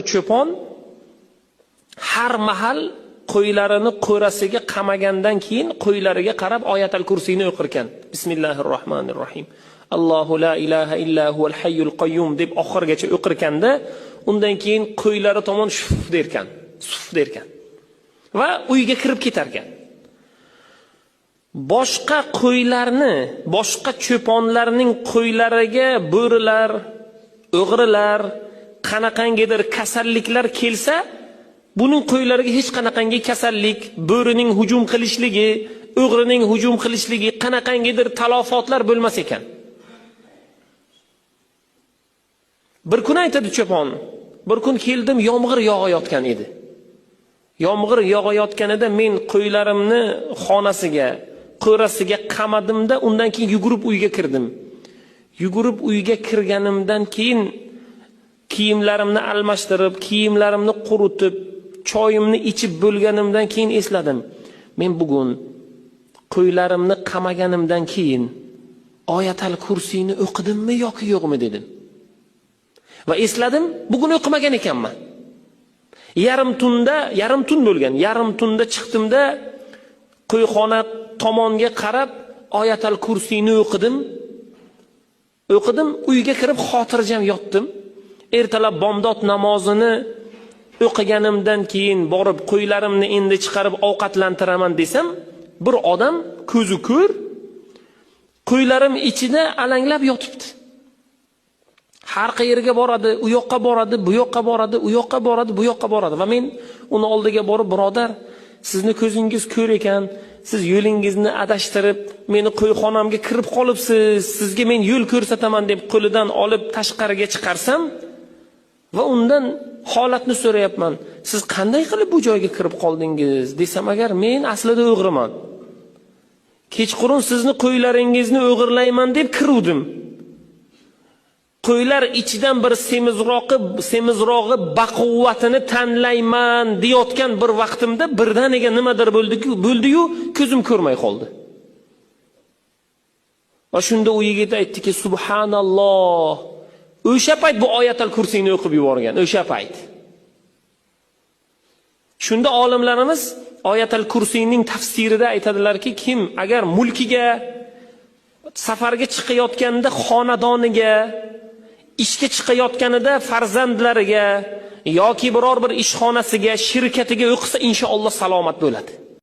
Cho'pon har mahal qo'ylarini qo'rasiga qamagandan keyin qo'ylariga qarab oyatul kursiyni o'qir ekan. Bismillahirrohmanirrohim. Allohu la ilaha illa huval hayyul qayyum deb oxirgacha o'qir ekanda, undan keyin qo'ylari tomon shuf derkan. Suf derkan. Va uyga kirib ketar ekan. Boshqa qo'ylarni, boshqa cho'ponlarning qo'ylariga bo'rilar, o'g'rilar, qanaqangidir kasalliklar kelsa, buning qo'ylariga hech qanaqangi kasallik, bo'rining hujum qilishligi, o'g'rining hujum qilishligi, qanaqangidir talofotlar bo'lmas ekan. Bir kun aytadi cho'pon, bir kun keldim, yomg'ir yog'ayotgan edi. Yomg'ir yog'ayotganida men qo'ylarimni xonasiga, qo'rasiga qamadimda, undan keyin yugurib uyga kirdim. Yugurib uyga kirganimdan keyin kiyimlarimni almashtirib, kiyimlarimni quritib, choyimni ichib bo'lganimdan keyin esladim. Men bugun qo'ylarimni qamaganimdan keyin oyatul kursiyni o'qidimmi yoki yo'qmi dedim. Va esladim, bugun o'qimagan ekanman. Yarim tun bo'lgan. Yarim tunda chiqdimda qo'yxona tomonga qarab oyatul kursiyni o'qidim. Uyga kirib xotirjam yotdim. Ertalab bomdod namozini o'qiganimdan keyin borib qo'ylarimni endi chiqarib ovqatlantiraman desam, bir odam ko'zi ko'r qo'ylarim ichida alanglab yotibdi. Har qayerga boradi, u yoqqa boradi, bu yoqqa boradi, u yoqqa boradi, bu yoqqa boradi. Va men uni oldiga borib, birodar, sizni ko'zingiz ko'r ekan, siz yo'lingizni adashtirib, meni qo'yxonamga kirib qolibsiz, sizga men yo'l ko'rsataman deb qo'lidan olib tashqariga chiqarsam va undan holatni so'rayapman. Siz qanday qilib bu joyga kirib qoldingiz desam, agar men aslida o'g'riman. Kechqurun sizni qo'ylaringizni o'g'irlayman deb kiruvdim. Qo'ylar ichidan bir semizrog'i baquvvatini tanlayman deyotgan bir vaqtimda birdaniga nimadir bo'ldi-yu, ko'zim ko'rmay qoldi. Va shunda u yigit aytdiki, subhanalloh. O'sha payt bu oyatul kursiyni o'qib yuborgan, o'sha payt. Shunda olimlarimiz oyatul kursiyning tafsirida aytadilarki, kim agar mulkiga, safarga chiqayotganda xonadoniga, ishga chiqayotganida farzandlariga yoki biror bir ishxonasiga, shirkatiga o'qisa, inshaalloh salomat bo'ladi.